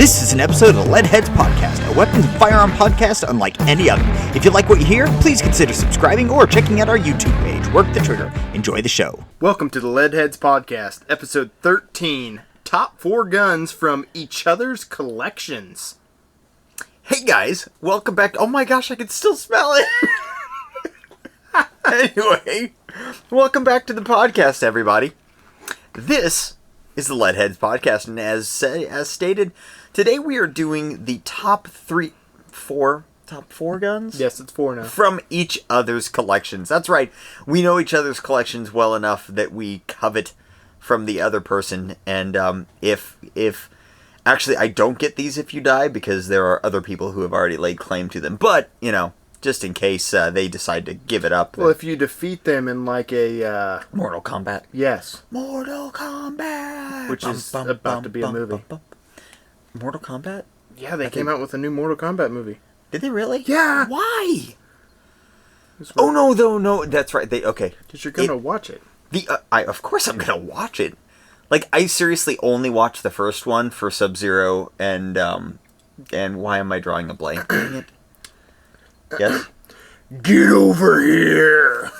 This is an episode of the Leadheads Podcast, a weapons and firearm podcast unlike any other. If you like what you hear, please consider subscribing or checking out our YouTube page. Work the trigger. Enjoy the show. Welcome to the Leadheads Podcast, episode 13, Top 4 Guns from Each Other's Collections. Hey guys, welcome back. Oh my gosh, I can still smell it. Anyway, welcome back to the podcast, everybody. This is the Leadheads Podcast, and as stated, today we are doing the top four guns? Yes, it's 4 now. From each other's collections. That's right. We know each other's collections well enough that we covet from the other person, and if actually I don't get these if you die, because there are other people who have already laid claim to them, but, you know, just in case they decide to give it up. Well, if you defeat them in like a... Mortal Kombat. Yes. Mortal Kombat! Which is about to be a movie. Mortal Kombat? Yeah, they came out with a new Mortal Kombat movie. Did they really? Yeah! Why? Oh, no, that's right. Okay. Because you're going to watch it. Of course I'm going to watch it. Like, I seriously only watched the first one for Sub-Zero, and why am I drawing a blank? Dang it. Yes? Get over here!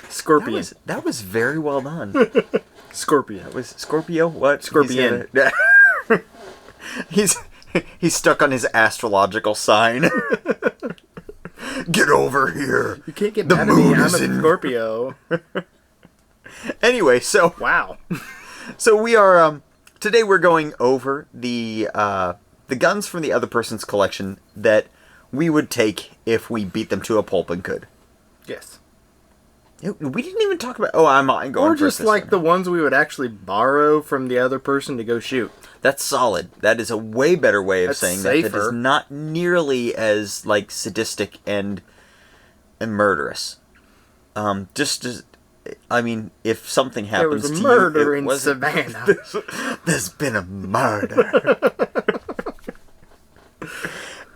Scorpion. That was very well done. Scorpion. That was Scorpio? What? Scorpion. He's stuck on his astrological sign. Get over here. You can't get mad at me. I'm a Scorpio. Anyway, so... Wow. So we are... today we're going over the guns from the other person's collection that we would take if we beat them to a pulp and could. Yes. We didn't even talk about... Oh, I'm going Or just like the ones we would actually borrow from the other person to go shoot. That's solid. That is a way better way of saying safer. that. That is not nearly as, like, sadistic and murderous. I mean, if something happens to you... There was a murder in Savannah. There's been a murder.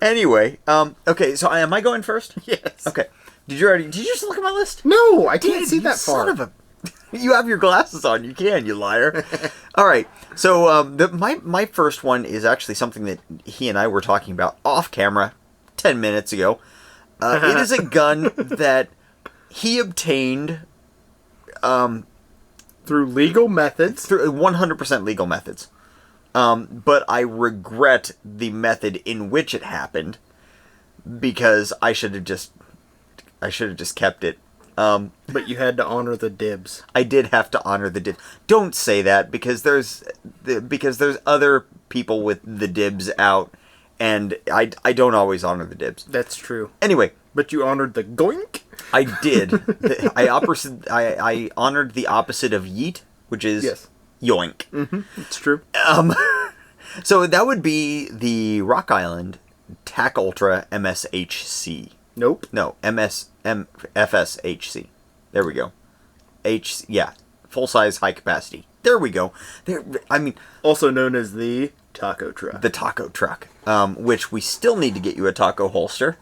Anyway, okay, so am I going first? Yes. Okay. Did you just look at my list? No, I can't see that far. Son of a... You have your glasses on. You can, you liar. All right. So my first one is actually something that he and I were talking about off camera 10 minutes ago. It is a gun that he obtained through legal methods. Through 100% legal methods. But I regret the method in which it happened, because I should have just kept it. But you had to honor the dibs. I did have to honor the dibs. Don't say that, because there's other people with the dibs out, and I don't always honor the dibs. That's true. Anyway. But you honored the goink? I did. I honored the opposite of yeet, which is... Yes. Yoink. Mm-hmm. It's true. So that would be the Rock Island TAC Ultra MSHC. Nope. No, FSHC. There we go. Full size, high capacity. There we go. Also known as the taco truck. The taco truck, which we still need to get you a taco holster,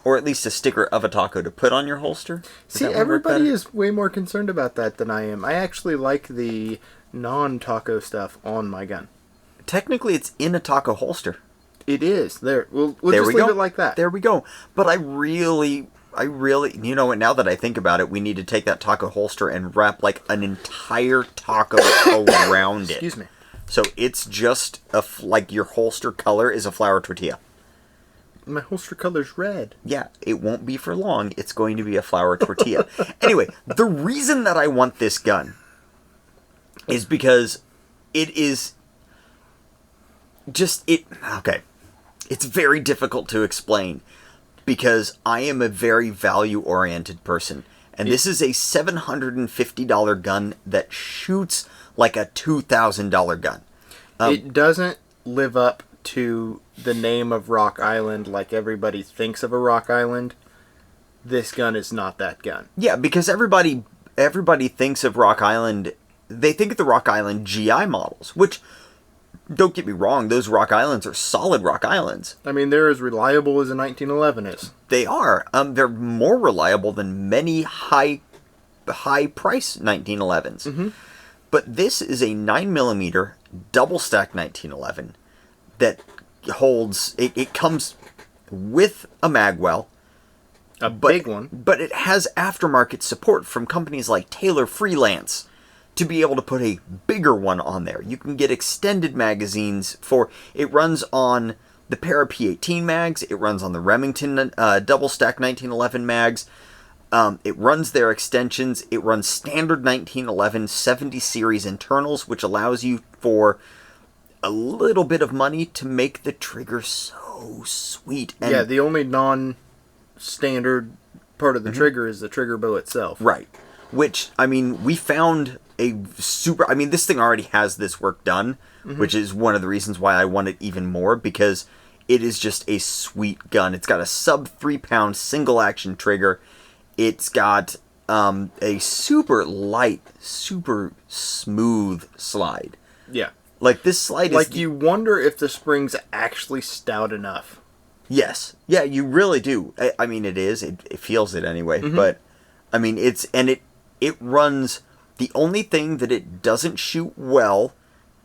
or at least a sticker of a taco to put on your holster. See, everybody is way more concerned about that than I am. I actually like the non-taco stuff on my gun. Technically, it's in a taco holster. It is. We'll just leave it like that. There we go. But I really, you know what, now that I think about it, we need to take that taco holster and wrap like an entire taco around it. Excuse me. So it's just like your holster color is a flour tortilla. My holster color's red. Yeah, it won't be for long. It's going to be a flour tortilla. Anyway, the reason that I want this gun is because it is okay. It's very difficult to explain, because I am a very value-oriented person. And this is a $750 gun that shoots like a $2,000 gun. It doesn't live up to the name of Rock Island like everybody thinks of a Rock Island. This gun is not that gun. Yeah, because everybody thinks of Rock Island... They think of the Rock Island GI models, which... Don't get me wrong, those Rock Islands are solid Rock Islands. I mean, they're as reliable as a 1911 is. They are. They're more reliable than many high-price 1911s. Mm-hmm. But this is a 9mm double stack 1911 that holds. It comes with a magwell. Big one. But it has aftermarket support from companies like Taylor Freelance to be able to put a bigger one on there. You can get extended magazines for... It runs on the Para P18 mags. It runs on the Remington double stack 1911 mags. It runs their extensions. It runs standard 1911 70 series internals, which allows you for a little bit of money to make the trigger so sweet. And yeah, the only non-standard part of the trigger is the trigger bow itself. Right. Which, I mean, we found a super... I mean, this thing already has this work done, which is one of the reasons why I want it even more, because it is just a sweet gun. It's got a sub 3-pound single action trigger. It's got a super light, super smooth slide. Yeah. Like, this slide is... Like, you wonder if the spring's actually stout enough. Yes. Yeah, you really do. I mean, it is. It feels it anyway. But, I mean, it's... And it runs... The only thing that it doesn't shoot well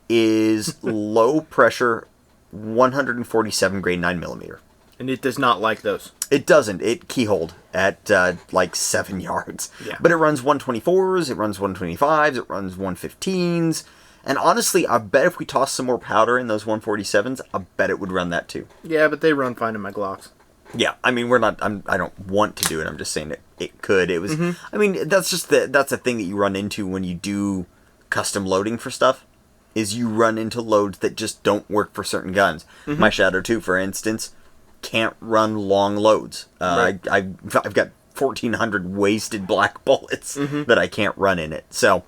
is low pressure 147 grade 9mm. And it does not like those. It doesn't. It keyholed at like 7 yards. Yeah. But it runs 124s, it runs 125s, it runs 115s. And honestly, I bet if we toss some more powder in those 147s, I bet it would run that too. Yeah, but they run fine in my Glocks. Yeah, I mean, we're not. I don't want to do it. I'm just saying it could. It was. I mean, that's just that's a thing that you run into when you do custom loading for stuff. Is you run into loads that just don't work for certain guns. My Shadow 2, for instance, can't run long loads. Right. I've got 1,400 wasted black bullets that I can't run in it. So,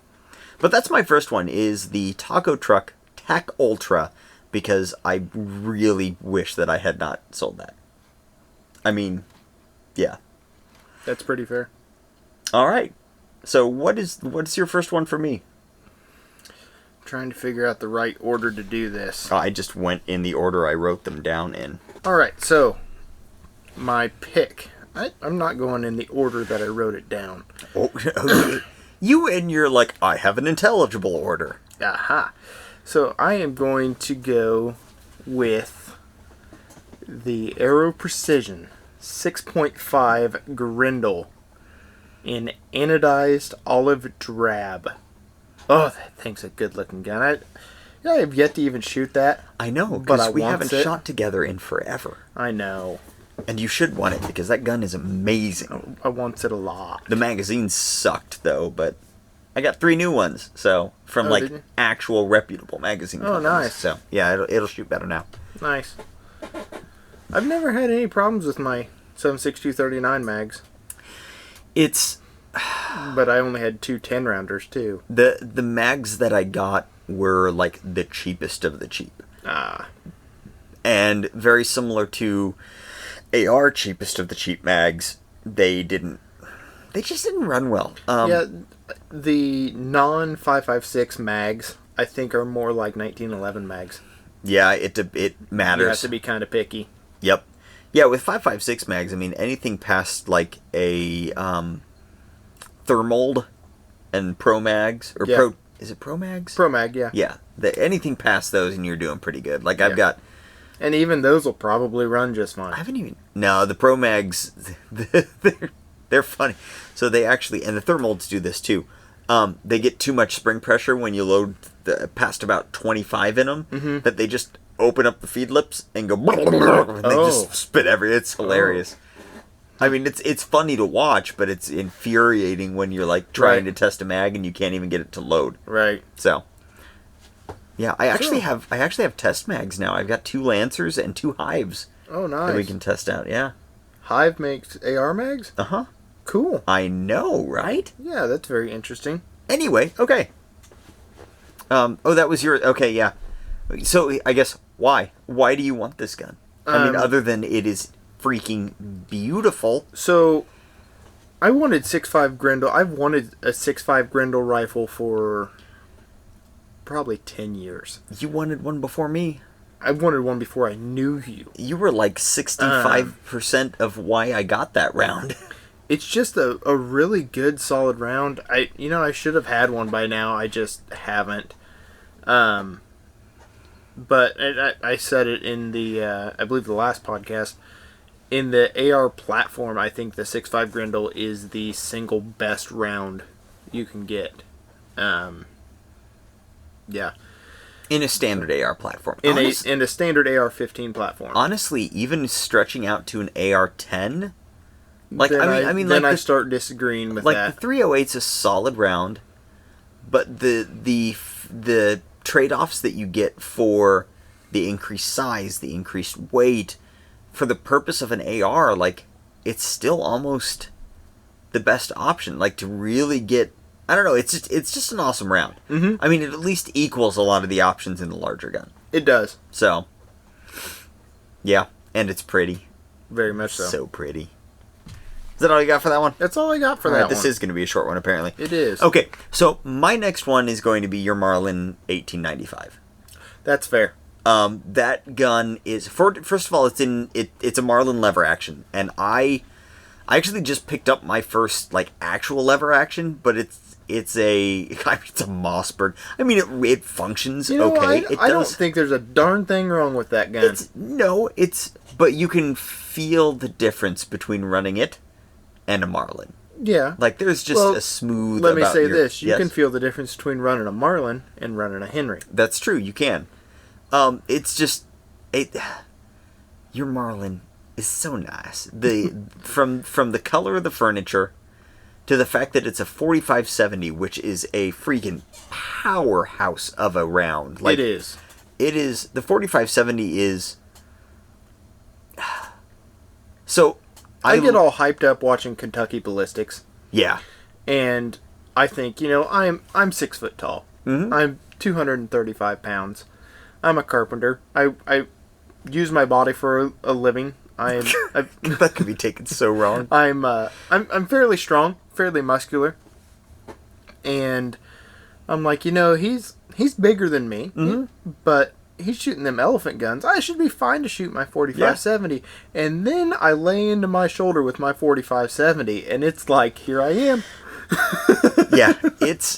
but that's my first one. Is the Taco Truck TAC Ultra, because I really wish that I had not sold that. I mean, yeah. That's pretty fair. All right. So what's your first one for me? Trying to figure out the right order to do this. I just went in the order I wrote them down in. All right, so my pick. I'm not going in the order that I wrote it down. Oh, you and you're like, I have an intelligible order. Aha. So I am going to go with the Aero Precision 6.5 Grindle in anodized olive drab. Oh, that thing's a good looking gun. I have yet to even shoot that. I know, but because we haven't shot together in forever. I know. And you should want it, because that gun is amazing. I want it a lot. The magazine sucked, though, but I got 3 new ones, so from actual reputable magazine companies. Nice. So, yeah, it'll shoot better now. Nice. I've never had any problems with my 7.62 mags. But I only had 2 10-rounders, too. The mags that I got were, like, the cheapest of the cheap. And very similar to AR cheapest of the cheap mags, they just didn't run well. Yeah, the non-5.56 mags, I think, are more like 1911 mags. Yeah, it matters. You have to be kind of picky. Yep. Yeah, with 5.56 mags, I mean, anything past, like, a Thermold and Pro Mags, or yeah. Is it Pro Mags? Pro Mag, yeah. Yeah, anything past those and you're doing pretty good. Like, I've got... And even those will probably run just fine. I haven't even... No, the Pro Mags, they're funny. So they actually... And the Thermolds do this, too. They get too much spring pressure when you load past about 25 in them, that they just open up the feed lips and go... And they just spit It's hilarious. I mean, it's funny to watch, but it's infuriating when you're, like, trying to test a mag and you can't even get it to load. Right. So... Yeah, I actually have test mags now. I've got 2 Lancers and 2 Hives. Oh, nice. That we can test out, yeah. Hive makes AR mags? Uh-huh. Cool. I know, right? Yeah, that's very interesting. Anyway, okay. That was your... Okay, yeah. So, I guess, why? Why do you want this gun? I mean, other than it is freaking beautiful. So, I wanted 6.5 Grindle. I've wanted a 6.5 Grindle rifle for... probably 10 years. You wanted one before me. I wanted one before I knew you. You were like 65% of why I got that round. It's just a really good, solid round. I should have had one by now. I just haven't. But I said it in the, I believe the last podcast, in the AR platform, I think the 6.5 Grendel is the single best round you can get. Yeah. In a standard AR platform. In a standard AR-15 platform. Honestly, even stretching out to an AR-10, like then I start disagreeing with that. Like the 308's a solid round, but the trade-offs that you get for the increased size, the increased weight, for the purpose of an AR, like, it's still almost the best option. Like, to really get, I don't know, it's just an awesome round. Mm-hmm. I mean, it at least equals a lot of the options in the larger gun. It does. So, yeah, and it's pretty. Very much so. So pretty. Is that all you got for that one? That's all I got for that one. This is going to be a short one, apparently. It is. Okay, so my next one is going to be your Marlin 1895. That's fair. That gun is, first of all, it's a Marlin lever action, and I actually just picked up my first like actual lever action, but it's a Mossberg. I mean, it functions okay. I don't think there's a darn thing wrong with that gun. But you can feel the difference between running it and a Marlin. Yeah. Like, there's just a smooth. Let me say this: you can feel the difference between running a Marlin and running a Henry. That's true. You can. It's just your Marlin is so nice. From the color of the furniture to the fact that it's a 45-70, which is a freaking powerhouse of a round. Like, it is. The 45-70 is. So I get all hyped up watching Kentucky Ballistics. Yeah. And I think, I'm 6 foot tall. Mm-hmm. I'm 235 pounds. I'm a carpenter. I use my body for a living. That could be taken so wrong. I'm fairly strong, fairly muscular, and I'm like, he's bigger than me, mm-hmm. but he's shooting them elephant guns. I should be fine to shoot my 45-70. Yeah. And then I lay into my shoulder with my 45-70, and it's like, here I am. Yeah,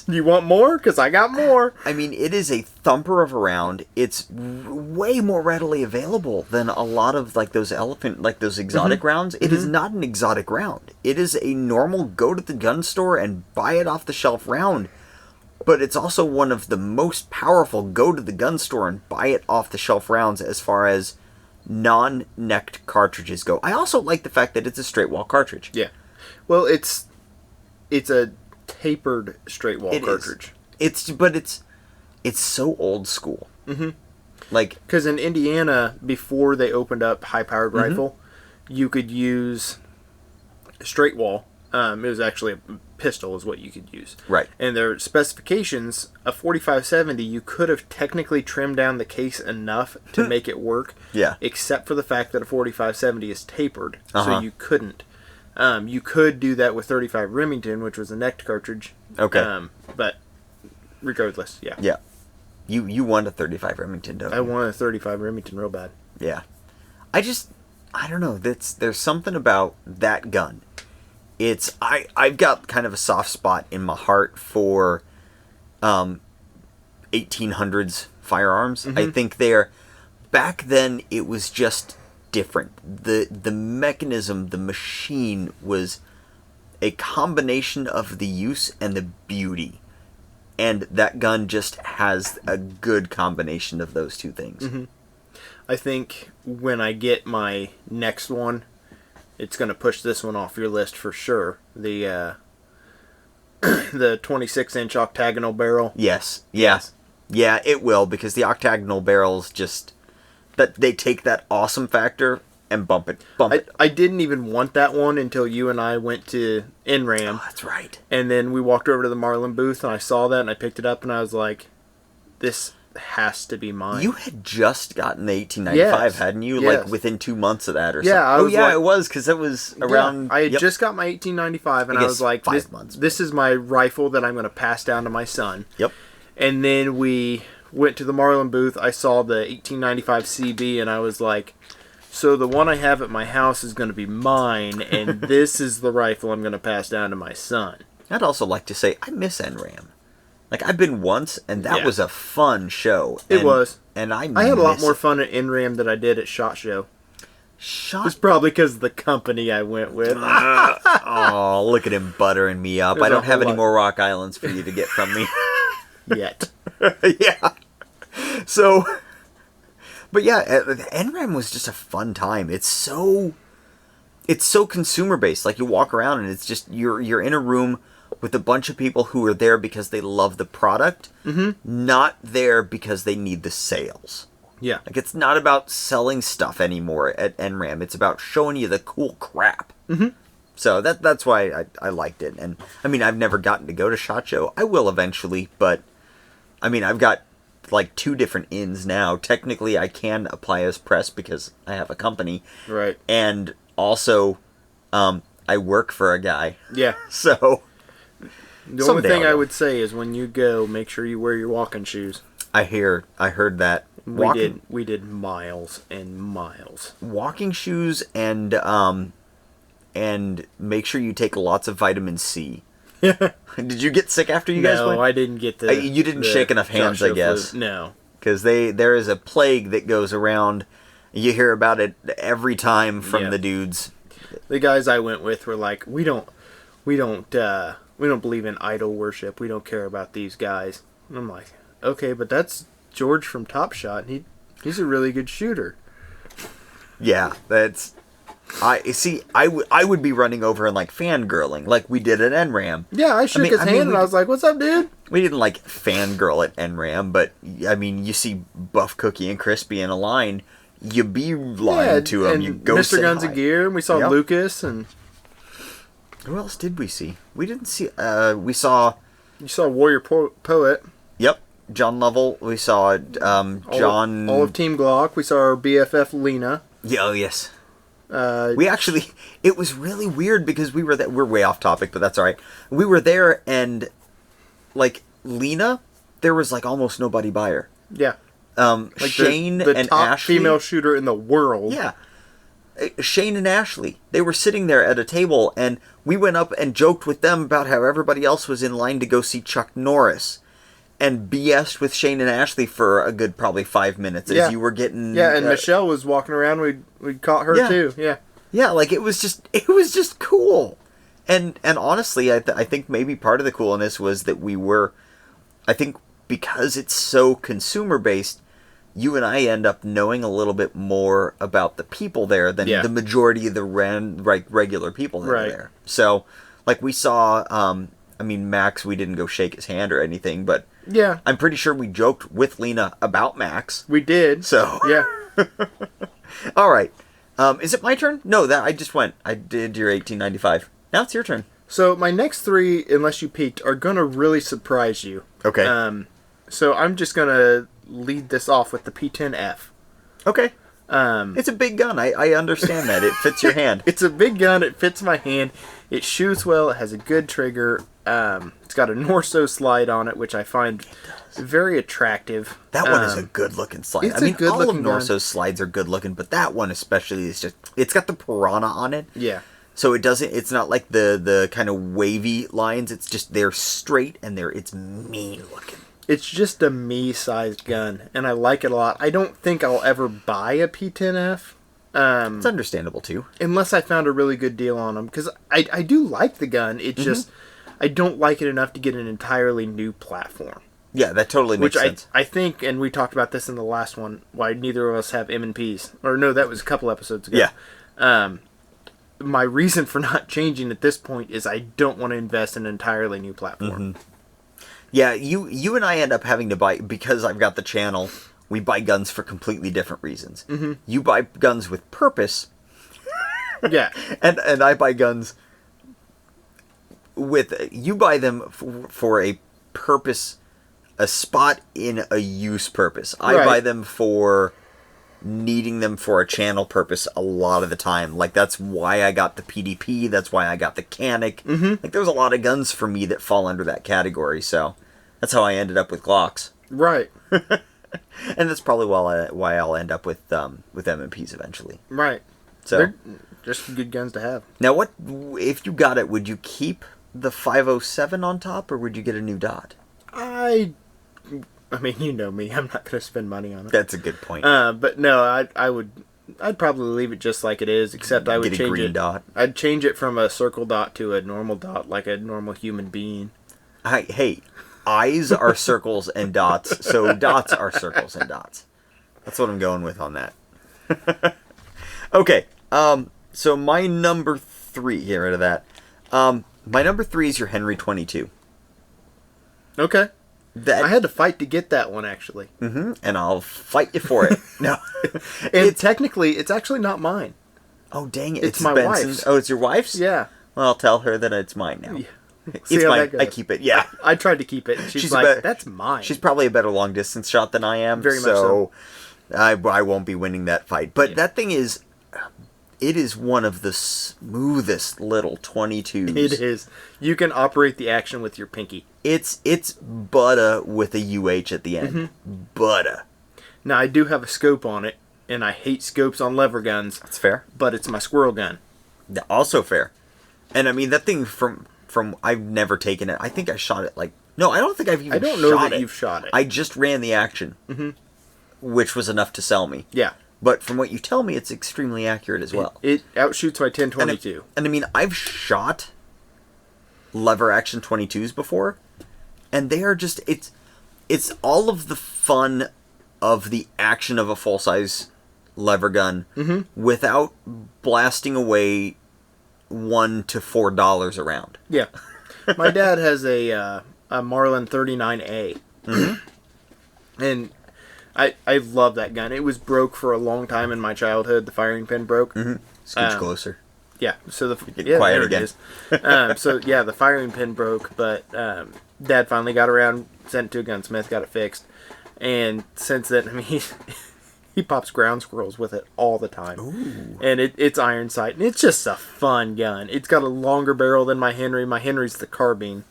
You want more? Because I got more. I mean, it is a thumper of a round. It's way more readily available than a lot of those exotic mm-hmm. rounds. It mm-hmm. is not an exotic round. It is a normal go to the gun store and buy it off the shelf round. But it's also one of the most powerful go to the gun store and buy it off the shelf rounds as far as non-necked cartridges go. I also like the fact that it's a straight wall cartridge. Yeah. Well, it's a tapered straight wall cartridge. It's so old school. Mm-hmm. Because in Indiana, before they opened up high-powered mm-hmm. rifle, you could use straight wall. It was actually a pistol is what you could use. Right. And their specifications, a 45-70, you could have technically trimmed down the case enough to make it work. Yeah. Except for the fact that a 45-70 is tapered, uh-huh. so you couldn't. You could do that with 35 Remington, which was a necked cartridge. Okay. But regardless, yeah. Yeah. You want a 35 Remington, don't you? I want a 35 Remington real bad. Yeah. I don't know. There's something about that gun. I've got kind of a soft spot in my heart for 1800s firearms. Mm-hmm. I think back then it was just different. The mechanism, the machine was a combination of the use and the beauty. And that gun just has a good combination of those two things. Mm-hmm. I think when I get my next one, it's going to push this one off your list for sure. The 26-inch octagonal barrel. Yes. Yeah. Yeah, it will, because the octagonal barrels just... that they take that awesome factor and bump it. I didn't even want that one until you and I went to NRAM. Oh, that's right. And then we walked over to the Marlin booth, and I saw that, and I picked it up, and I was like, this has to be mine. You had just gotten the 1895, yes. hadn't you? Yes. Like within 2 months of that or yeah, something. It was, because it was around... Yeah, I had just got my 1895, and I was like, 5 months. This is my rifle that I'm going to pass down to my son. Yep. And then we went to the Marlin booth. I saw the 1895 CB, and I was like, so the one I have at my house is going to be mine, and this is the rifle I'm going to pass down to my son. I'd also like to say I miss NRAM. Like, I've been once, and that was a fun show. It was. And I had a lot more fun at NRAM than I did at SHOT Show. It's probably because of the company I went with. Oh, look at him buttering me up. I don't have any more Rock Islands for you to get from me. Yet. Yeah. So, but yeah, NRAM was just a fun time. It's so consumer based. Like, you walk around and it's just, you're in a room with a bunch of people who are there because they love the product, not there because they need the sales. Yeah. Like, it's not about selling stuff anymore at NRAM. It's about showing you the cool crap. So that's why I liked it. And, I mean, I've never gotten to go to SHOT Show. I will eventually, but, I mean, I've got, like, 2 different ins now. Technically, I can apply as press because I have a company. Right. And also, I work for a guy. Yeah. So, the only thing I would say is when you go, make sure you wear your walking shoes. I heard that. We did miles and miles. Walking shoes and make sure you take lots of vitamin C. Did you get sick after you guys went? No, I didn't get the... you didn't shake enough hands, I guess. Flu. No. Because there is a plague that goes around. You hear about it every time from the dudes. The guys I went with were like, we don't believe in idol worship. We don't care about these guys. And I'm like, okay, but that's George from Top Shot. He's a really good shooter. Yeah, that's... I would be running over and, like, fangirling, like we did at NRAM. Yeah, I shook his hand and I was like, what's up, dude? We didn't, like, fangirl at NRAM, but, I mean, you see Buff Cookie and Crispy in a line, you beeline to them, you go Mr. Guns of Gear, and we saw Lucas, and... Who else did we see? We didn't see... we saw... You saw Warrior Poet. Yep. John Lovell. We saw John... All of Team Glock. We saw our BFF, Lena. Yeah, oh, yes. We actually... It was really weird because we were... We're way off topic, but that's all right. We were there and, like, Lena, there was, like, almost nobody by her. Yeah. Like Shane the and top Ashley... female shooter in the world. Yeah. Shane and Ashley, they were sitting there at a table, and we went up and joked with them about how everybody else was in line to go see Chuck Norris, and BS'd with Shane and Ashley for a good probably 5 minutes as you were getting... Yeah, and Michelle was walking around. We caught her too. Yeah. Yeah, like it was just cool. And honestly, I think maybe part of the coolness was that we were... I think because it's so consumer-based, you and I end up knowing a little bit more about the people there than the majority of the regular people that are there. So, like, we saw, I mean, Max, we didn't go shake his hand or anything, but I'm pretty sure we joked with Lena about Max. We did. So. Yeah. All right. Is it my turn? No, I just went. I did your 1895. Now it's your turn. So, my next 3, unless you peeked, are going to really surprise you. Okay. So, I'm just going to lead this off with the P10F. Okay. It's a big gun. I understand that. It fits your hand. It's a big gun. It fits my hand. It shoots well. It has a good trigger. It's got a Norso slide on it, which I find very attractive. That one is a good-looking slide. It's a good-looking all of Norso's slides are good-looking, but that one especially is just... It's got the piranha on it. Yeah. So it's not like the kind of wavy lines. It's just, they're straight and it's mean-looking. It's just a me-sized gun, and I like it a lot. I don't think I'll ever buy a P10F. It's understandable, too. Unless I found a really good deal on them, because I do like the gun. It just... I don't like it enough to get an entirely new platform. Yeah, that totally makes sense. I think, and we talked about this in the last one, why neither of us have M&Ps. Or no, that was a couple episodes ago. Yeah. My reason for not changing at this point is I don't want to invest in an entirely new platform. Yeah, you and I end up having to buy, because I've got the channel, we buy guns for completely different reasons. You buy guns with purpose. Yeah. And I buy guns with... You buy them for a purpose, a spot in a use purpose. I buy them for needing them for a channel purpose a lot of the time. Like, that's why I got the PDP, that's why I got the Canic. Like, there's a lot of guns for me that fall under that category, so that's how I ended up with Glocks. Right. And that's probably why I'll end up with M&Ps eventually. Right. So they're just good guns to have. Now, what if you got it? Would you keep the 507 on top, or would you get a new dot? I mean, you know me. I'm not going to spend money on it. That's a good point. But no, I'd probably leave it just like it is, except I would Get a change green it. dot. I'd change it from a circle dot to a normal dot, like a normal human being. Hey, eyes are circles and dots, so dots are circles and dots. That's what I'm going with on that. Okay, so my number 3, get rid of that. My number 3 is your Henry 22. Okay. That, I had to fight to get that one, actually. and I'll fight you for it. No. And technically, it's actually not mine. Oh, dang it. It's my Benson's. wife's. Oh, it's your wife's? Yeah. Well, I'll tell her that it's mine now. Yeah. It's See how mine. that goes. I keep it, yeah. I tried to keep it, and she's like, that's mine. She's probably a better long distance shot than I am. Very much so. I won't be winning that fight. But that thing is, it is one of the smoothest little 22s. It is. You can operate the action with your pinky. It's butter with a UH at the end. Butter. Now, I do have a scope on it, and I hate scopes on lever guns. That's fair. But it's my squirrel gun. Also fair. And I mean, that thing from I've never taken it. I think I shot it no, I don't think I've even shot it. I don't know that you've shot it. I just ran the action, which was enough to sell me. Yeah. But from what you tell me, it's extremely accurate as well. It outshoots my 1022. And I mean, I've shot lever action 22s before, and they are just, it's all of the fun of the action of a full-size lever gun without blasting away $1 to $4 around. Yeah. My dad has a Marlin 39A. And I love that gun. It was broke for a long time in my childhood. The firing pin broke. Scooch closer. Yeah. So quiet again. So yeah, the firing pin broke, but Dad finally got around, sent it to a gunsmith, got it fixed, and since then, I mean, he pops ground squirrels with it all the time. Ooh. And it's iron sight, and it's just a fun gun. It's got a longer barrel than my Henry. My Henry's the carbine.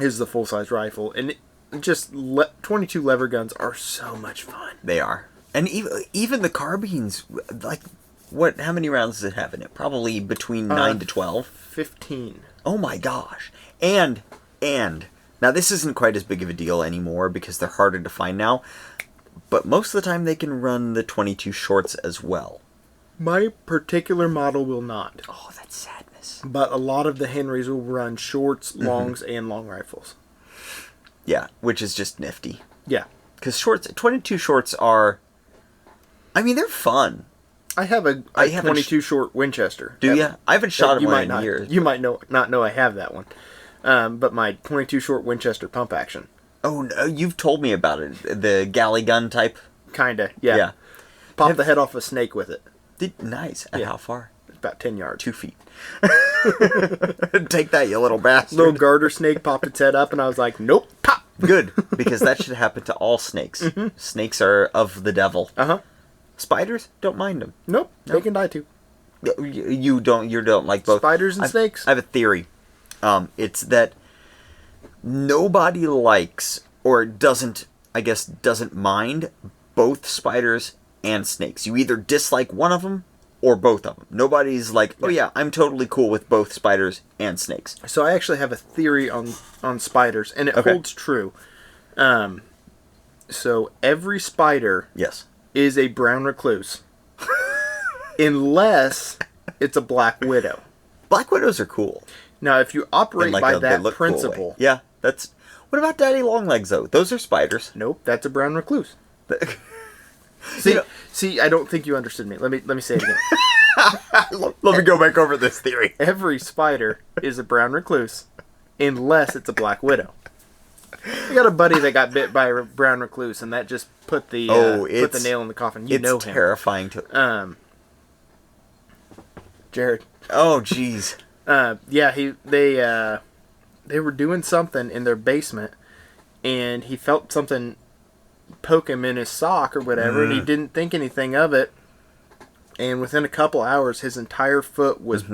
Is the full size rifle, and 22 lever guns are so much fun. They are, and even the carbines, what? How many rounds does it have in it? Probably between 9 to 12. 15. Oh my gosh! And now this isn't quite as big of a deal anymore because they're harder to find now. But most of the time they can run the 22 shorts as well. My particular model will not. Oh, that's sadness. But a lot of the Henrys will run shorts, longs, and long rifles. Yeah, which is just nifty. Yeah. Because 22 shorts are, I mean, they're fun. I have a 22 short Winchester. Do you? I haven't shot one in years. You might not know I have that one. But my 22 short Winchester pump action. Oh, no, you've told me about it. The galley gun type? Kinda, yeah. Pop the head off a snake with it. Nice. At how far? About 10 yards. 2 feet. Take that, you little bastard. Little garter snake popped its head up, and I was like, nope, pop. Good, because that should happen to all snakes. Snakes are of the devil. Spiders, don't mind them. Nope, they can die too. You don't like both. Spiders and snakes? I have a theory. It's that nobody likes, or doesn't mind, both spiders and snakes. You either dislike one of them or both of them. Nobody's like, oh yeah, I'm totally cool with both spiders and snakes. So I actually have a theory on spiders, and it holds true. So every spider is a brown recluse. Unless it's a black widow. Black widows are cool. Now, if you operate by that principle... Cool, yeah, that's... What about daddy longlegs, though? Those are spiders. Nope, that's a brown recluse. See, I don't think you understood me. Let me say it again. Let me go back over this theory. Every spider is a brown recluse, unless it's a black widow. I got a buddy that got bit by a brown recluse, and that just put the nail in the coffin. You know him. It's terrifying to... Jared. Oh, jeez. They were doing something in their basement, and he felt something poke him in his sock or whatever, and he didn't think anything of it. And within a couple hours, his entire foot was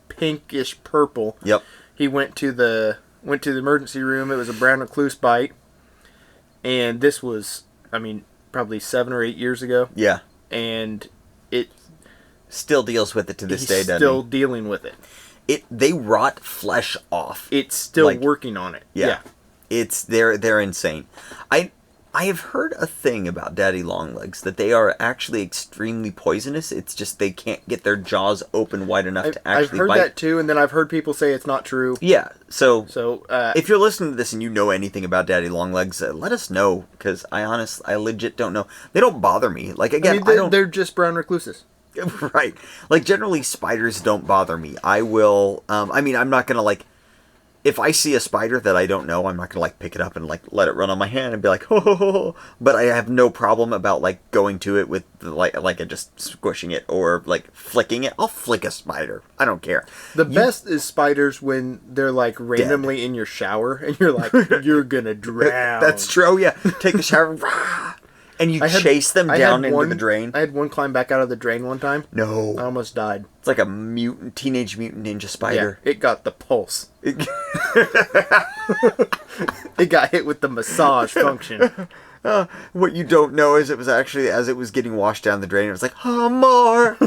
pinkish purple. Yep. He went to the emergency room. It was a brown recluse bite, and this was, probably 7 or 8 years ago. Yeah. And it still deals with it to this day, doesn't he? Still dealing with it. They rot flesh off. It's still working on it. Yeah. they're insane. I have heard a thing about daddy long legs, that they are actually extremely poisonous. It's just they can't get their jaws open wide enough to actually I've heard bite. that too, and then I've heard people say it's not true. Yeah, so if if you're listening to this and you know anything about daddy long legs, let us know, because I legit don't know. They don't bother me. Like, again, I don't... They're just brown recluses. Right. Like, generally, spiders don't bother me. I will... I'm not going to, like... If I see a spider that I don't know, I'm not going to, like, pick it up and, like, let it run on my hand and be like, ho, ho, ho, ho. But I have no problem about, like, going to it with, like just squishing it or, like, flicking it. I'll flick a spider. I don't care. The best is spiders when they're, like, randomly in your shower and you're like, you're going to drown. That's true, yeah. Take the shower, and you chase them down into the drain. I had one climb back out of the drain one time. No. I almost died. It's like a teenage mutant ninja spider. Yeah, it got the pulse. It got hit with the massage function. What you don't know is it was actually, as it was getting washed down the drain, it was like, oh, more!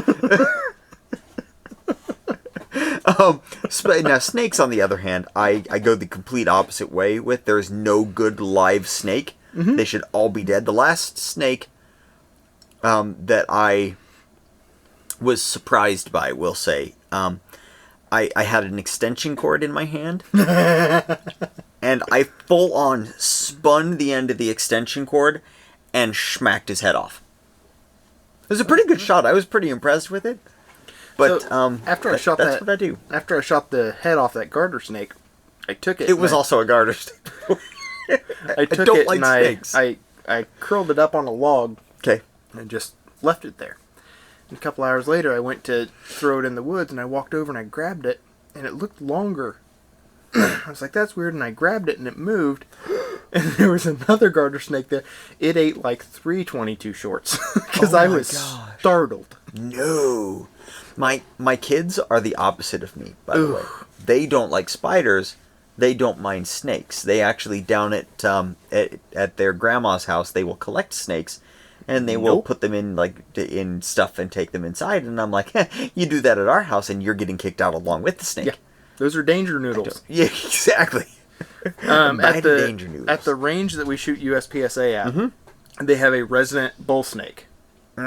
Now, snakes, on the other hand, I go the complete opposite way with. There's no good live snake. Mm-hmm. They should all be dead. The last snake that I was surprised by, we'll say, I had an extension cord in my hand, and I full-on spun the end of the extension cord and smacked his head off. It was a pretty good shot. I was pretty impressed with it. But so, that's what I do. After I shot the head off that garter snake, I took it. It was also a garter snake. I took it and I curled it up on a log. Okay. And just left it there. And a couple hours later, I went to throw it in the woods, and I walked over and I grabbed it, and it looked longer. I was like, that's weird, and I grabbed it, and it moved, and there was another garter snake there. It ate like 322 shorts, because I was startled. No. My kids are the opposite of me, by the way. They don't like spiders. They don't mind snakes. They actually, down at their grandma's house, they will collect snakes, and they will put them in stuff and take them inside. And I'm like, you do that at our house, and you're getting kicked out along with the snake. Yeah, those are danger noodles. Yeah, exactly. At the range that we shoot USPSA at, they have a resident bull snake. We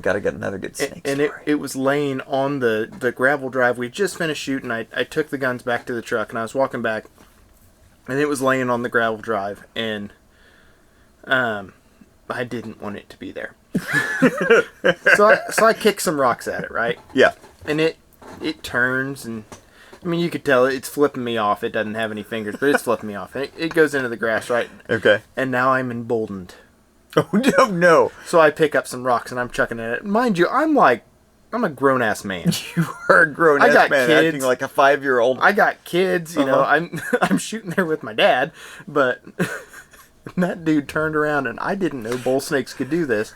gotta get another good snake and story. it was laying on the gravel drive. We just finished shooting. I took the guns back to the truck, and I was walking back, and it was laying on the gravel drive, and I didn't want it to be there. so I kicked some rocks at it, right? Yeah. And it turns, and I mean, you could tell it's flipping me off. It doesn't have any fingers, but it's flipping me off. And it goes into the grass, right? Okay. And now I'm emboldened. Oh, no. So I pick up some rocks and I'm chucking at it. Mind you, I'm a grown-ass man. You are a grown-ass man kids. acting like a 5-year-old. I got kids, you know. I'm shooting there with my dad, but that dude turned around, and I didn't know bull snakes could do this.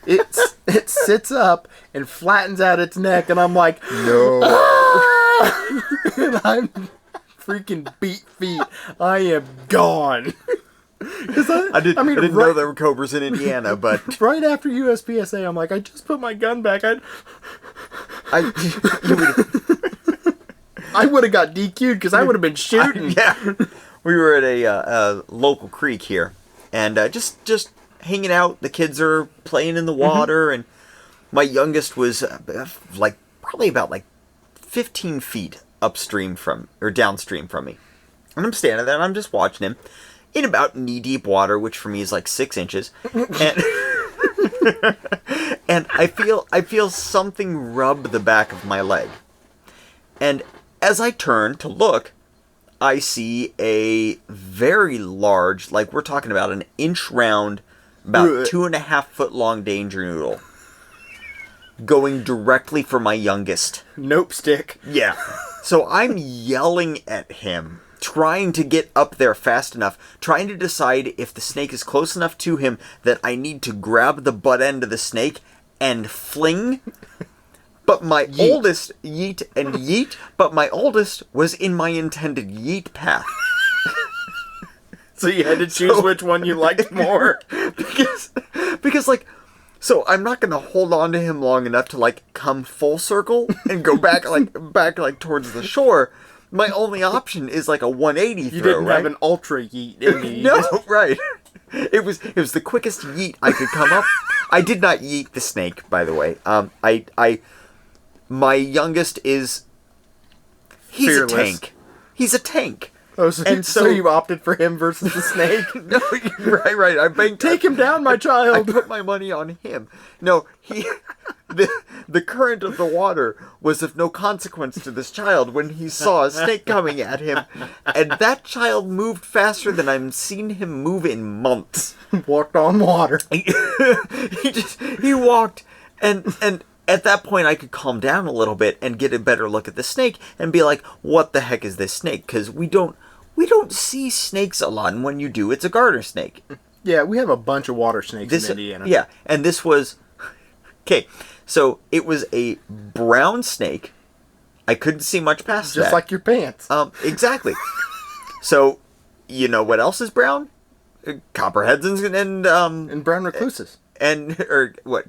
It sits up and flattens out its neck, and I'm like, no. Ah! And I'm freaking beat feet. I am gone. I didn't know there were cobras in Indiana, but right after USPSA, I'm like, I just put my gun back. I would have got DQ'd because I would have been shooting. Yeah, we were at a local creek here, and just hanging out. The kids are playing in the water, and my youngest was probably about 15 feet downstream from me, and I'm standing there and I'm just watching him in about knee-deep water, which for me is 6 inches, and and I feel something rub the back of my leg, and as I turn to look, I see a very large, we're talking about an inch round, about 2.5 foot long danger noodle, going directly for my youngest. Nope stick. Yeah. So I'm yelling at him, trying to get up there fast enough, trying to decide if the snake is close enough to him that I need to grab the butt end of the snake and fling. But my oldest but my oldest was in my intended yeet path. So you had to choose which one you liked more. because so I'm not going to hold on to him long enough to come full circle and go back towards the shore. my only option is like a 180 throw, You didn't right? have an ultra yeet, did you? No, right. It was the quickest yeet I could come up. I did not yeet the snake, by the way. My youngest is he's Fearless. a tank. He's a tank. Oh, so, And so so- you opted for him versus the snake? No, right. I banked. Take him down, my I child. put my money on him. No, the current of the water was of no consequence to this child when he saw a snake coming at him, and that child moved faster than I've seen him move in months. Walked on water. He walked, and at that point I could calm down a little bit and get a better look at the snake and be like, what the heck is this snake? Because we don't see snakes a lot, and when you do, it's a garter snake. Yeah, we have a bunch of water snakes in Indiana. Yeah, and this was... Okay, so it was a brown snake. I couldn't see much past that. Just like your pants. Exactly. So, you know what else is brown? Copperheads and And brown recluses.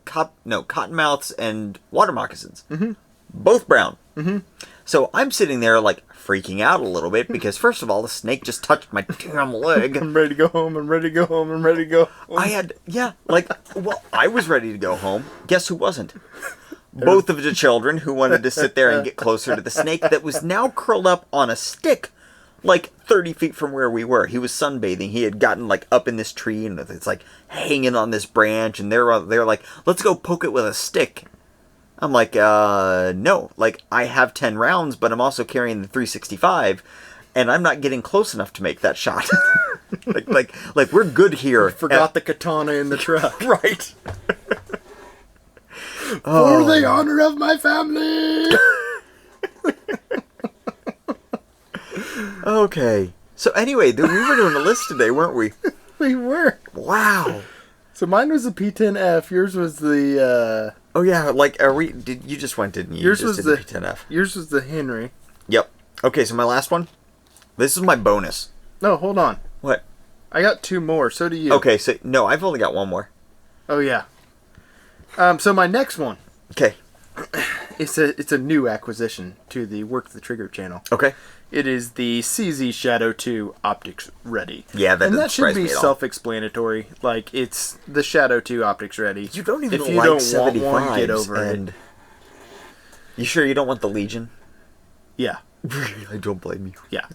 cottonmouths and water moccasins. Mm-hmm. Both brown. Mm-hmm. So I'm sitting there like freaking out a little bit because first of all, the snake just touched my damn leg. I'm ready to go home. I'm ready to go home. I'm ready to go home. I was ready to go home. Guess who wasn't? Both of the children who wanted to sit there and get closer to the snake that was now curled up on a stick like 30 feet from where we were. He was sunbathing. He had gotten like up in this tree and it's like hanging on this branch and they're like, let's go poke it with a stick. I'm like, no, like I have 10 rounds, but I'm also carrying the 365 and I'm not getting close enough to make that shot. like we're good here. Forgot the katana in the truck. Right. For the honor of my family. Okay. So anyway, we were doing a list today, weren't we? We were. Wow. So mine was the P10F. Yours was the. Oh yeah, like you just went, didn't you? Yours you was just the did P10F. Yours was the Henry. Yep. Okay, so my last one. This is my bonus. No, hold on. What? I got two more. So do you. Okay, so no, I've only got one more. Oh yeah. So my next one. Okay. It's a new acquisition to the Work the Trigger channel. Okay. It is the CZ Shadow 2 Optics Ready. Yeah, that and doesn't that should surprise be me at all. self-explanatory. Like, it's the Shadow 2 Optics Ready. You don't even if you like don't 75s, want one, get over and it. You sure you don't want the Legion? Yeah. I don't blame you. Yeah.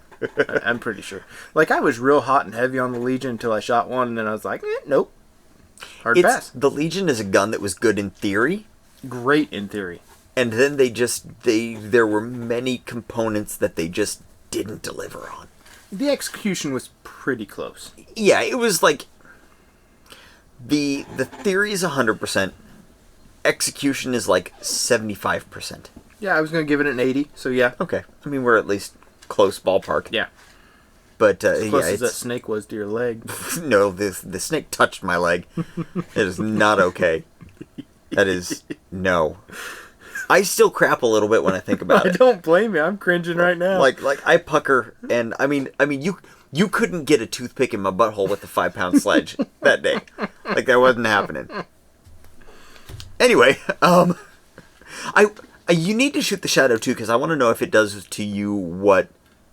I'm pretty sure. Like, I was real hot and heavy on the Legion until I shot one, and then I was like, nope. Hard pass. The Legion is a gun that was good in theory, Great in theory. and then there were many components that they just didn't deliver on. The execution was pretty close. Yeah, it was like the theory is 100%. Execution is like 75%. Yeah, I was going to give it an 80, so yeah. Okay, I mean we're at least close ballpark. Yeah. But As close yeah, as that snake was to your leg. no, the snake touched my leg. It is not okay. That is no. I still crap a little bit when I think about I it. don't blame you. I'm cringing right now. Like I pucker, and I mean you couldn't get a toothpick in my butthole with a 5-pound sledge that day. Like that wasn't happening. Anyway, you need to shoot the Shadow too because I want to know if it does to you what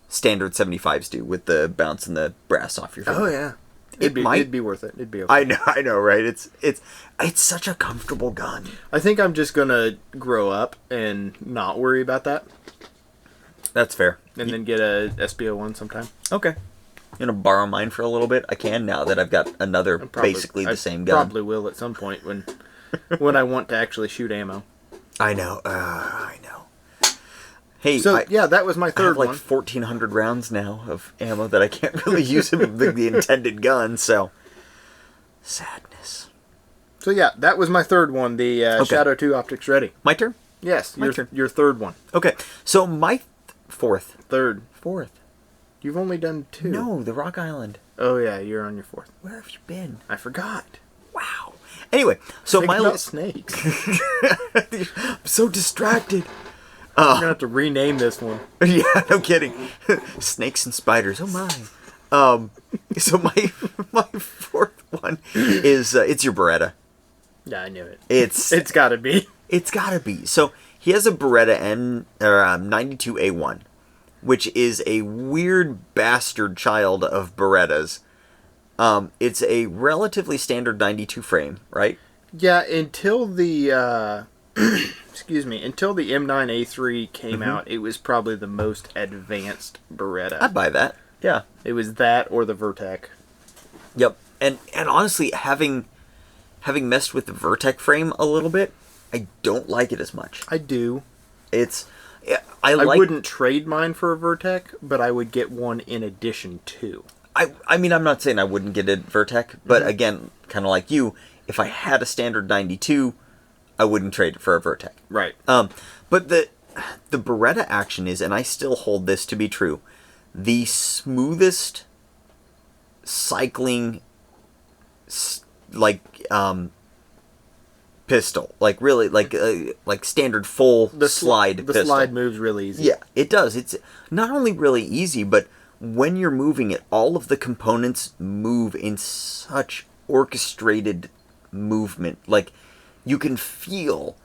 standard 75s do with the bounce and the brass off your finger. Oh yeah. It'd be worth it. It'd be okay. I know, right? It's such a comfortable gun. I think I'm just gonna grow up and not worry about that, That's fair. and then get a SPO1 sometime. Okay. I'm gonna borrow mine for a little bit. I can now that I've got another basically the same gun. Probably will at some point when I want to actually shoot ammo. I know. Hey, So yeah, that was my I have third like one. 1,400 rounds now of ammo that I can't really use in the intended gun. So sadness. So yeah, that was my third one. The Okay. Shadow 2 Optics Ready. My turn. Yes, My turn. your third one. Okay. So my fourth. Third. You've only done two. No, the Rock Island. Oh yeah, you're on your fourth. Where have you been? I forgot. Wow. Anyway, so Think my about snakes. I'm so distracted. I'm gonna have to rename this one. Yeah, no kidding. Snakes and spiders. Oh my. So my fourth one is it's your Beretta. Yeah, I knew it. It's gotta be. It's gotta be. So he has a Beretta 92A1, which is a weird bastard child of Berettas. It's a relatively standard 92 frame, right? Yeah, until the excuse me, until the M9A3 came out, it was probably the most advanced Beretta. I'd buy that. Yeah. It was that or the Vertec. Yep. And honestly, having messed with the Vertec frame a little bit, I don't like it as much. I do. I wouldn't trade mine for a Vertec, but I would get one in addition to. I mean, I'm not saying I wouldn't get a Vertec, but again, kind of like you, if I had a standard 92, I wouldn't trade it for a Vertec. Right. But the Beretta action is, and I still hold this to be true, the smoothest cycling, pistol, like really, like standard full slide pistol. The slide moves really easy. Yeah, it does. It's not only really easy, but when you're moving it, all of the components move in such orchestrated movement. Like, you can feel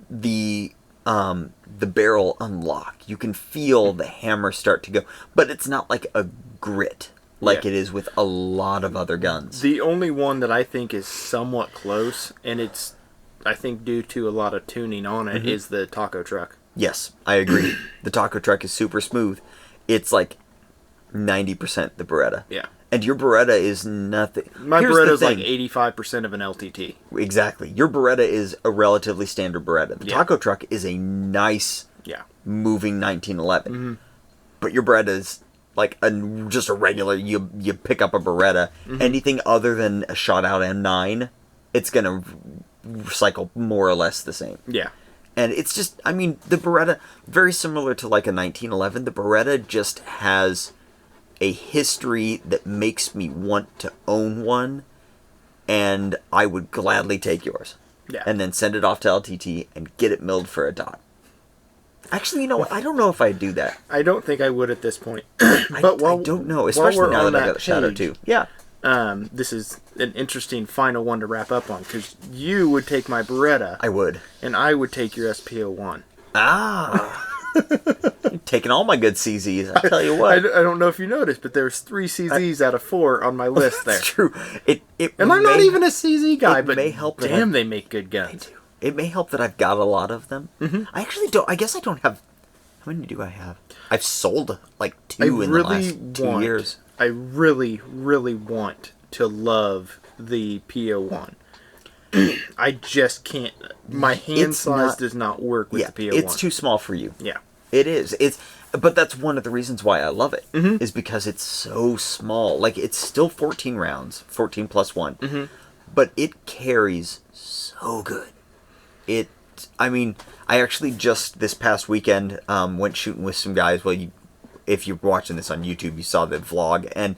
the barrel unlock. You can feel the hammer start to go, but it's not like a grit like it is with a lot of other guns. The only one that I think is somewhat close, and it's, I think, due to a lot of tuning on it, is the Taco Truck. Yes, I agree. The Taco Truck is super smooth. It's like 90% the Beretta. Yeah. And your Beretta is nothing. My Beretta is like 85% of an LTT. Exactly. Your Beretta is a relatively standard Beretta. The Taco Truck is a nice, moving 1911. But your Beretta is like just a regular, you pick up a Beretta. Anything other than a shot-out M9, it's going to cycle more or less the same. Yeah. And it's just, I mean, the Beretta, very similar to like a 1911, the Beretta just has a history that makes me want to own one, and I would gladly take yours. Yeah. And then send it off to LTT and get it milled for a dot. Actually, you know what? I don't know if I'd do that. I don't think I would at this point. I don't know, especially now that I got the Shadow 2. Yeah. This is an interesting final one to wrap up on, because you would take my Beretta. I would. And I would take your SP01. Ah. You're taking all my good CZs, I tell you what. I don't know if you noticed, but there's 3 CZs out of 4 on my list there. That's true. And I'm not even a CZ guy, but may help damn, they make good guns. They do. It may help that I've got a lot of them. I actually don't. I guess I don't have. How many do I have? I've sold like 2 in the last 2 years. I really, really want to love the PO1. I just can't. My hand size does not work with the PO1. It's too small for you. Yeah. It is. But that's one of the reasons why I love it, is because it's so small. Like, it's still 14 rounds, 14 plus 1, but it carries so good. I mean, I actually just this past weekend went shooting with some guys. Well, if you're watching this on YouTube, you saw the vlog, and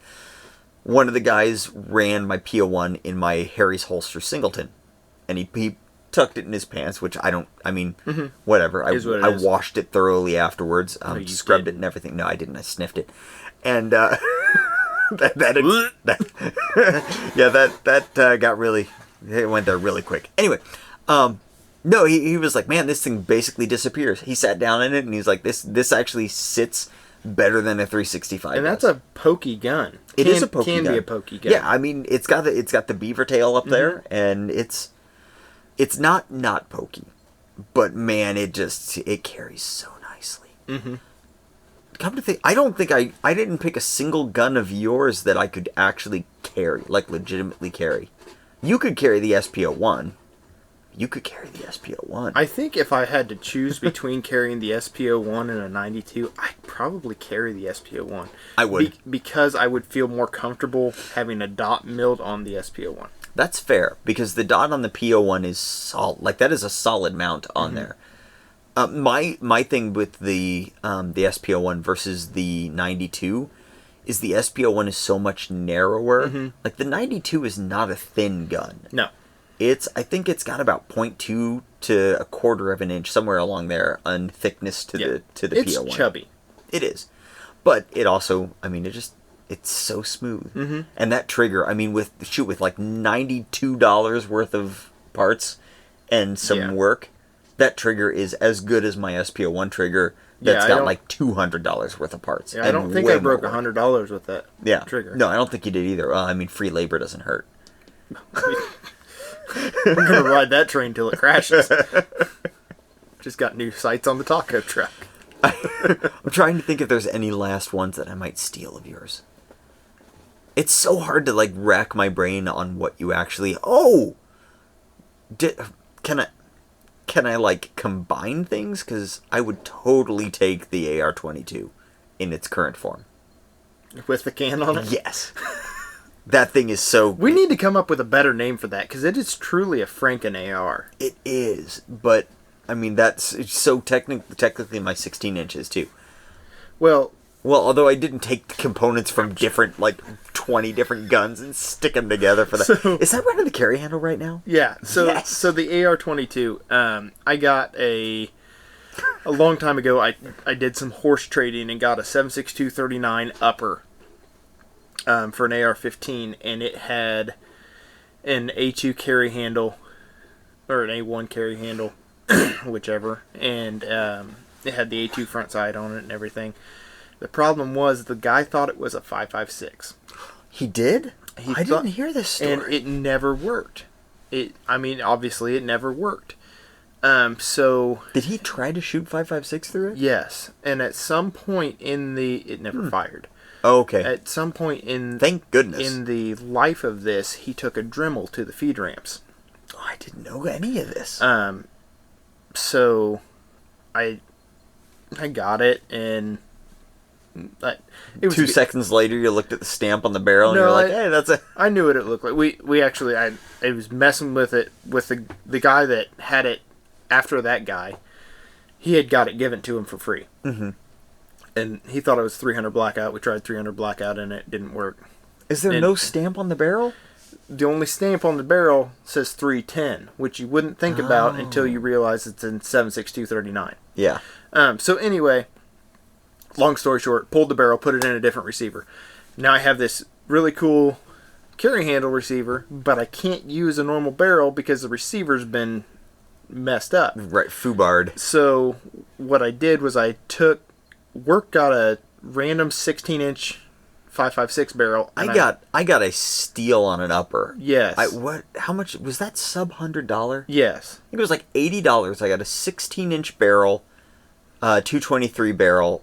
one of the guys ran my PO1 in my Harry's holster singleton, and he tucked it in his pants, which whatever. I washed it thoroughly afterwards, scrubbed it and everything. No, I didn't. I sniffed it, and that got really, it went there really quick. Anyway, no, he was like, man, this thing basically disappears. He sat down in it, and he's like, this actually sits better than a 365. And that's a pokey gun. It is a pokey gun. Can be a pokey gun. Yeah, I mean, it's got the beaver tail up there, and it's not pokey, but man, it carries so nicely. Come to think, I didn't pick a single gun of yours that I could actually carry, like legitimately carry. You could carry the SP01. You could carry the SP01. I think if I had to choose between carrying the SP01 and a 92, I'd probably carry the SP01. I would. Because I would feel more comfortable having a dot milled on the SP01. That's fair, because the dot on the PO1 is solid. Like, that is a solid mount on there. My thing with the SP01 versus the 92 is the SP01 is so much narrower. Like, the 92 is not a thin gun. No. I think it's got about 0.2 to a quarter of an inch, somewhere along there, on thickness to the PO1. It's chubby. It is. But it also, I mean, it's so smooth. And that trigger, I mean, with like $92 worth of parts and some work, that trigger is as good as my SP01 trigger that's I got don't- like $200 worth of parts. Yeah, I and don't think way I broke more work. $100 with that Yeah. trigger. No, I don't think you did either. I mean, free labor doesn't hurt. I'm going to ride that train till it crashes. Just got new sights on the taco truck. I'm trying to think if there's any last ones that I might steal of yours. It's so hard to like rack my brain on what you actually. Oh, can I like combine things? Because I would totally take the AR-22 in its current form. With the can on it? Yes, that thing is so. We need to come up with a better name for that, because it is truly a Franken AR. It is, but I mean it's so technically my 16 inches too. Well, Although I didn't take the components from different, like, 20 different guns and stick them together for that. So- Is that right on the carry handle right now? yeah. So Yes. so the AR-22, I got a long time ago. I did some horse trading and got a 7.62-39 upper for an AR-15, and it had an A2 carry handle or an A1 carry handle, whichever, and it had the A2 front side on it and everything. The problem was the guy thought it was a 5.56. He did? I thought- didn't hear this story. And it never worked. Obviously it never worked. So Did he try to shoot 5.56 through it? yes, and at some point it never fired. Oh, okay. At some point Thank goodness. in the life of this, he took a Dremel to the feed ramps. Oh, I didn't know any of this. So I got it, and it was 2 seconds later, you looked at the stamp on the barrel and No, you're like, I- hey, that's a... I knew what it looked like. We actually I was messing with it with the guy that had it after that guy. He had got it given to him for free. Mm-hmm. And he thought it was 300 blackout. We tried 300 blackout and it didn't work. Is there and- no stamp on the barrel? The only stamp on the barrel says 310, which you wouldn't think about until you realize it's in 7.62-39. Yeah. So anyway, long story short, pulled the barrel, put it in a different receiver. Now I have this really cool carry handle receiver, but I can't use a normal barrel because the receiver's been messed up. Right, foobarred. So what I did was I got a random 16-inch 5.56 barrel. And I got a steal on an upper. Yes. How much was that? Sub $100? Yes. I think it was like $80. I got a 16-inch barrel, 223 barrel,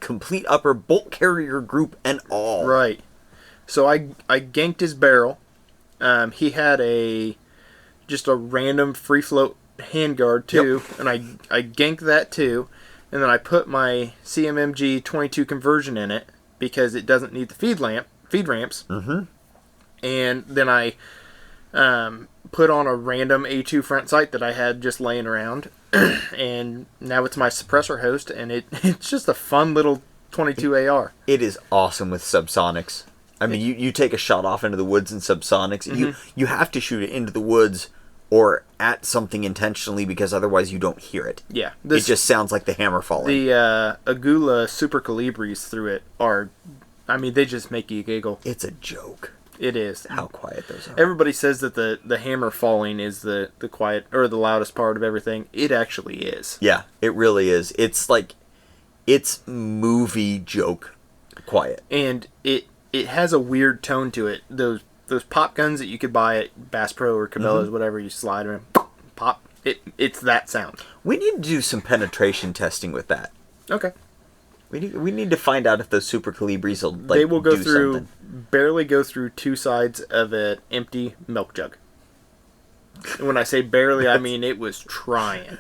complete upper bolt carrier group and all. Right. So I ganked his barrel. He had just a random free float handguard too, and I ganked that too, and then I put my CMMG 22 conversion in it because it doesn't need the feed ramps. Mm-hmm. And then I put on a random A2 front sight that I had just laying around, and now it's my suppressor host, and it's just a fun little 22 AR. It is awesome with subsonics. I mean, you take a shot off into the woods in subsonics. Mm-hmm. You have to shoot it into the woods or at something intentionally because otherwise you don't hear it. Yeah. It just sounds like the hammer falling. The Agula Super Calibris through it they just make you giggle. It's a joke It is. how quiet those are. Everybody says that the hammer falling is the quiet or the loudest part of everything. It actually is. Yeah, it really is. It's like, it's movie joke quiet. And it has a weird tone to it. Those pop guns that you could buy at Bass Pro or Cabela's, whatever, you slide them in, pop. It's that sound. We need to do some penetration testing with that. Okay. We need to find out if those Super Calibris will like They will go do through, something. barely go through 2 sides of an empty milk jug. And when I say barely, I mean it was trying.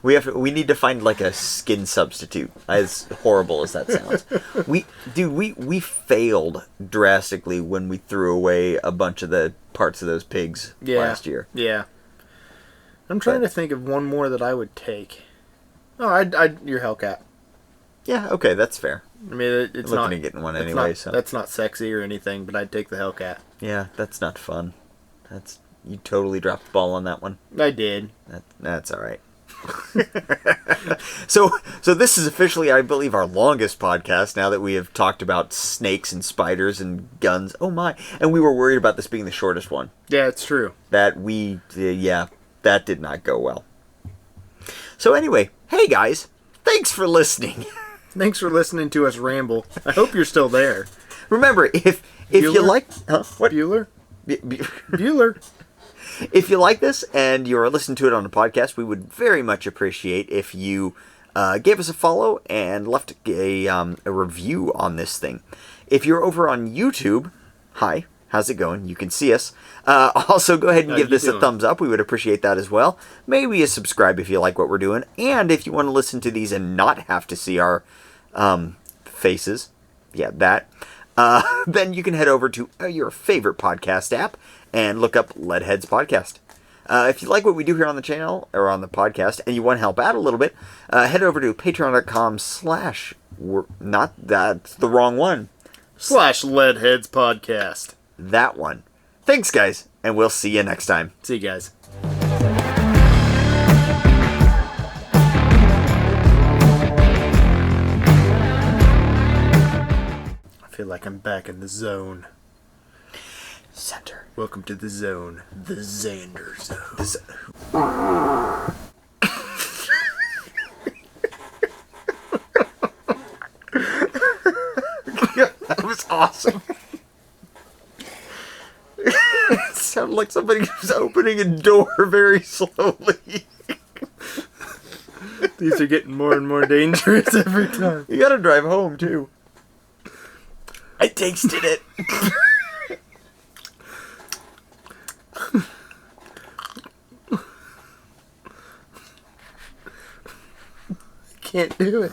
We need to find like a skin substitute. As horrible as that sounds, we failed drastically when we threw away a bunch of the parts of those pigs last year. Yeah. I'm trying to think of one more that I would take. Oh, your Hellcat. Yeah, okay, that's fair. I mean, it's I'm not looking at getting one it's anyway. not- So that's not sexy or anything, but I'd take the Hellcat. yeah, that's not fun. You totally dropped the ball on that one. I did. That's all right. So this is officially, I believe, our longest podcast now that we have talked about snakes and spiders and guns. Oh my! And we were worried about this being the shortest one. Yeah, it's true. That did not go well. So anyway, hey guys, thanks for listening. Thanks for listening to us ramble. I hope you're still there. Remember, if you Bueller? like... Huh? What? Bueller? Bueller. If you like this and you're listening to it on a podcast, we would very much appreciate if you gave us a follow and left a review on this thing. If you're over on YouTube, hi, how's it going? You can see us. Also, go ahead and give this a thumbs up. We would appreciate that as well. Maybe a subscribe if you like what we're doing. And if you want to listen to these and not have to see our faces, yeah, that, then you can head over to your favorite podcast app and look up Leadheads Podcast. If you like what we do here on the channel or on the podcast and you want to help out a little bit, head over to patreon.com/ not that's the wrong one. /Leadheads Podcast. That one. Thanks, guys, and we'll see you next time. See you guys. I feel like I'm back in the zone. Center. Welcome to the zone. The Xander Zone. That was awesome. It sounded like somebody was opening a door very slowly. These are getting more and more dangerous every time. You gotta drive home, too. I tasted it. Can't do it.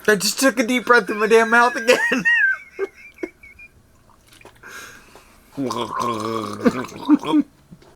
I just took a deep breath in my damn mouth again.